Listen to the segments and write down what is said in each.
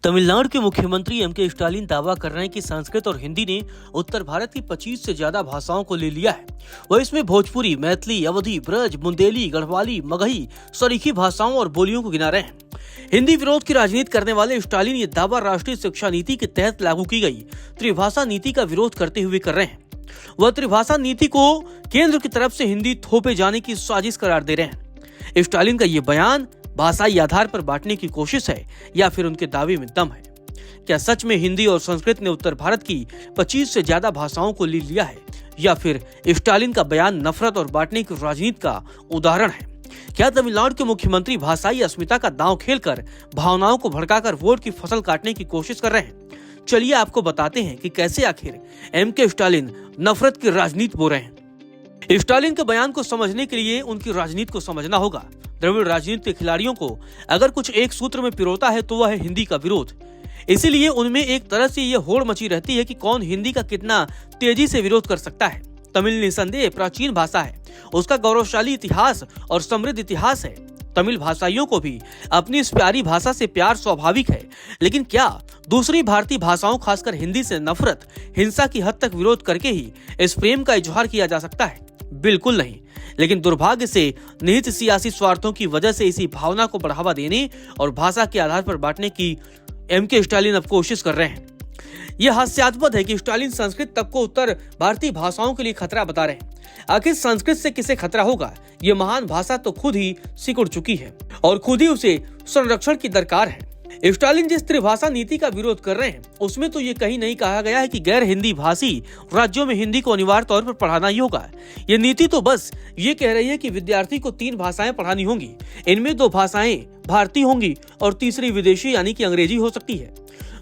तमिलनाडु के मुख्यमंत्री MK. Stalin दावा कर रहे हैं कि संस्कृत और हिंदी ने उत्तर भारत की 25 से ज्यादा भाषाओं को ले लिया है। वह इसमें भोजपुरी, मैथिली, अवधी, ब्रज, बुंदेली, गढ़वाली, मगही, सरीखी भाषाओं और बोलियों को गिना रहे हैं। हिंदी विरोध की राजनीति करने वाले स्टालिन ये दावा राष्ट्रीय शिक्षा नीति के तहत लागू की गई त्रिभाषा नीति का विरोध करते हुए कर रहे हैं। वह त्रिभाषा नीति को केंद्र की तरफ से हिंदी थोपे जाने की साजिश करार दे रहे हैं। स्टालिन का ये बयान भाषाई आधार पर बांटने की कोशिश है या फिर उनके दावे में दम है? क्या सच में हिंदी और संस्कृत ने उत्तर भारत की 25 से ज्यादा भाषाओं को ले लिया है, या फिर स्टालिन का बयान नफरत और बांटने की राजनीति का उदाहरण है? क्या तमिलनाडु के मुख्यमंत्री भाषाई अस्मिता का दांव खेलकर भावनाओं को भड़काकर वोट की फसल काटने की कोशिश कर रहे हैं? चलिए आपको बताते हैं कि कैसे आखिर एम.के. स्टालिन नफरत की राजनीति बो रहे हैं। स्टालिन के बयान को समझने के लिए उनकी राजनीति को समझना होगा। द्रविड़ राजनीति के खिलाड़ियों को अगर कुछ एक सूत्र में पिरोता है तो वह है हिंदी का विरोध। इसीलिए उनमें एक तरह से यह होड़ मची रहती है कि कौन हिंदी का कितना तेजी से विरोध कर सकता है। तमिल निसंदेह प्राचीन भाषा है, उसका गौरवशाली इतिहास और समृद्ध इतिहास है। तमिल भाषाइयों को भी अपनी इस प्यारी भाषा से प्यार स्वाभाविक है, लेकिन क्या दूसरी भारतीय भाषाओं खासकर हिंदी से नफरत, हिंसा की हद तक विरोध करके ही इस प्रेम का इजहार किया जा सकता है? बिल्कुल नहीं। लेकिन दुर्भाग्य से निहित सियासी स्वार्थों की वजह से इसी भावना को बढ़ावा देने और भाषा के आधार पर बांटने की एम.के. स्टालिन अब कोशिश कर रहे हैं। यह हास्यास्पद है कि स्टालिन संस्कृत तक को उत्तर भारतीय भाषाओं के लिए खतरा बता रहे हैं। आखिर संस्कृत से किसे खतरा होगा? यह महान भाषा तो खुद ही सिकुड़ चुकी है और खुद ही उसे संरक्षण की दरकार है। स्टालिन जिस त्रिभाषा नीति का विरोध कर रहे हैं उसमें तो ये कहीं नहीं कहा गया है कि गैर हिंदी भाषी राज्यों में हिंदी को अनिवार्य तौर पर पढ़ाना ही होगा। ये नीति तो बस ये कह रही है कि विद्यार्थी को 3 भाषाएं पढ़ानी होंगी, इनमें 2 भाषाएं भारतीय होंगी और तीसरी विदेशी यानी कि अंग्रेजी हो सकती है।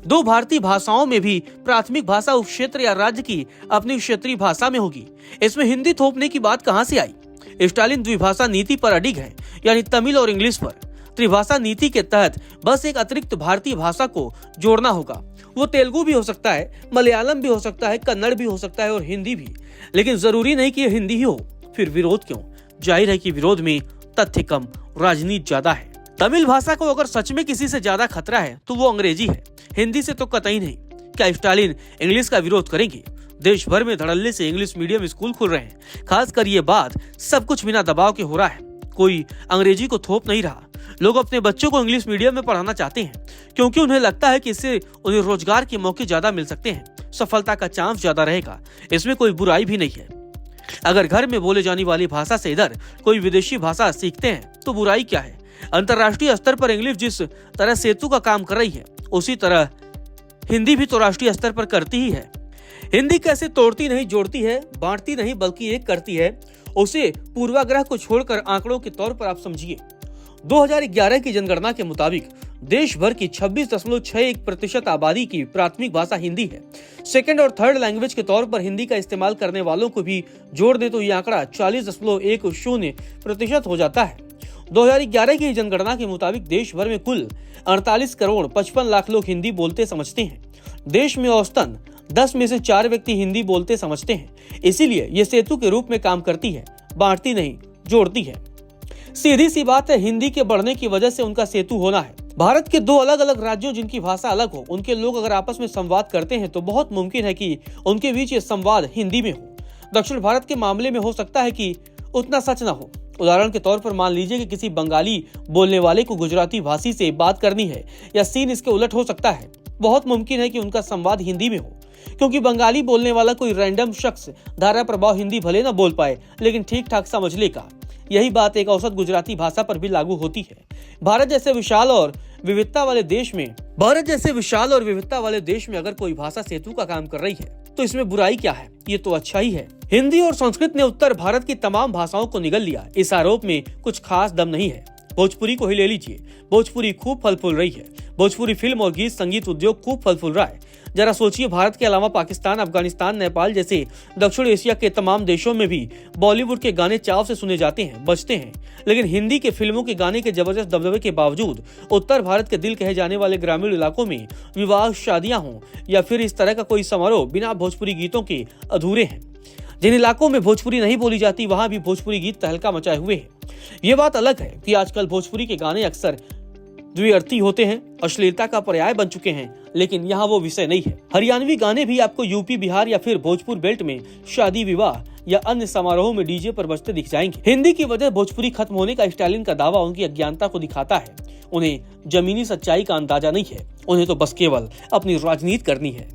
2 भारतीय भाषाओं में भी प्राथमिक भाषा उस क्षेत्र या राज्य की अपनी क्षेत्रीय भाषा में होगी। इसमें हिंदी थोपने की बात कहाँ से आई? स्टालिन द्विभाषा नीति पर अडिग है, यानी तमिल और इंग्लिश पर। त्रिभाषा नीति के तहत बस एक अतिरिक्त भारतीय भाषा को जोड़ना होगा। वो तेलुगु भी हो सकता है, मलयालम भी हो सकता है, कन्नड़ भी हो सकता है और हिंदी भी, लेकिन जरूरी नहीं कि ये हिंदी ही हो। फिर विरोध क्यों? जाहिर है कि विरोध में तथ्य कम, राजनीति ज्यादा है। तमिल भाषा को अगर सच में किसी से ज्यादा खतरा है तो वो अंग्रेजी है, हिंदी से तो कतई नहीं। क्या स्टालिन इंग्लिश का विरोध करेंगे? देश भर में धड़ल्ले से इंग्लिश मीडियम स्कूल खुल रहे हैं। खासकर ये बात सब कुछ बिना दबाव के हो रहा है, कोई अंग्रेजी को थोप नहीं रहा। लोग अपने बच्चों को इंग्लिश मीडियम में पढ़ाना चाहते हैं क्योंकि उन्हें लगता है कि इससे उन्हें रोजगार के मौके ज्यादा मिल सकते हैं, सफलता का चांस ज्यादा रहेगा। इसमें कोई बुराई भी नहीं है। अगर घर में बोले जाने वाली भाषा से इधर कोई विदेशी भाषा सीखते हैं तो बुराई क्या है? अंतर्राष्ट्रीय स्तर पर इंग्लिश जिस तरह सेतु का काम कर रही है उसी तरह हिंदी भी तो राष्ट्रीय स्तर पर करती ही है। हिंदी कैसे तोड़ती नहीं, जोड़ती है, बांटती नहीं बल्कि एक करती है, उसे पूर्वाग्रह को छोड़कर आंकड़ों के तौर पर आप समझिए। 2011 की जनगणना के मुताबिक देश भर की 26.61% आबादी की प्राथमिक भाषा हिंदी है। सेकंड और थर्ड लैंग्वेज के तौर पर हिंदी का इस्तेमाल करने वालों को भी जोड़ दे तो ये आंकड़ा 40.10% हो जाता है। 2011 की जनगणना के मुताबिक देश भर में कुल 48 करोड़ 55 लाख लोग हिंदी बोलते समझते हैं। देश में औसतन 10 में से 4 व्यक्ति हिंदी बोलते समझते हैं। इसीलिए ये सेतु के रूप में काम करती है, बांटती नहीं, जोड़ती है। सीधी सी बात है, हिंदी के बढ़ने की वजह से उनका सेतु होना है। भारत के 2 अलग अलग राज्यों जिनकी भाषा अलग हो, उनके लोग अगर आपस में संवाद करते हैं तो बहुत मुमकिन है कि उनके बीच ये संवाद हिंदी में हो। दक्षिण भारत के मामले में हो सकता है कि उतना सच ना हो। उदाहरण के तौर पर मान लीजिए कि किसी बंगाली बोलने वाले को गुजराती भाषी से बात करनी है, या सीन इसके उलट हो सकता है। बहुत मुमकिन है कि उनका संवाद हिंदी में हो, क्योंकि बंगाली बोलने वाला कोई रैंडम शख्स धारा प्रभाव हिंदी भले न बोल पाए लेकिन ठीक ठाक समझ लेगा। यही बात एक औसत गुजराती भाषा पर भी लागू होती है। भारत जैसे विशाल और विविधता वाले देश में अगर कोई भाषा सेतु का काम कर रही है तो इसमें बुराई क्या है? ये तो अच्छा ही है। हिंदी और संस्कृत ने उत्तर भारत की तमाम भाषाओं को निगल लिया, इस आरोप में कुछ खास दम नहीं है। भोजपुरी को ही ले लीजिए, भोजपुरी खूब फल फूल रही है। भोजपुरी फिल्म और गीत संगीत उद्योग खूब फल फूल रहा है। जरा सोचिए, भारत के अलावा पाकिस्तान, अफगानिस्तान, नेपाल जैसे दक्षिण एशिया के तमाम देशों में भी बॉलीवुड के गाने चाव से सुने जाते हैं, बजते हैं, लेकिन हिंदी के फिल्मों के गाने के जबरदस्त दबदबे के बावजूद उत्तर भारत के दिल कहे जाने वाले ग्रामीण इलाकों में विवाह, शादियां हों या फिर इस तरह का कोई समारोह बिना भोजपुरी गीतों के अधूरे हैं। जिन इलाकों में भोजपुरी नहीं बोली जाती वहां भी भोजपुरी गीत तहलका मचाए हुए हैं। ये बात अलग है कि आजकल भोजपुरी के गाने अक्सर द्व्यर्थी होते हैं, अश्लीलता का पर्याय बन चुके हैं, लेकिन यहाँ वो विषय नहीं है। हरियाणवी गाने भी आपको यूपी, बिहार या फिर भोजपुर बेल्ट में शादी विवाह या अन्य समारोह में डीजे पर बजते दिख जाएंगे। हिंदी की वजह भोजपुरी खत्म होने का स्टालिन का दावा उनकी अज्ञानता को दिखाता है। उन्हें जमीनी सच्चाई का अंदाजा नहीं है, उन्हें तो बस केवल अपनी राजनीति करनी है।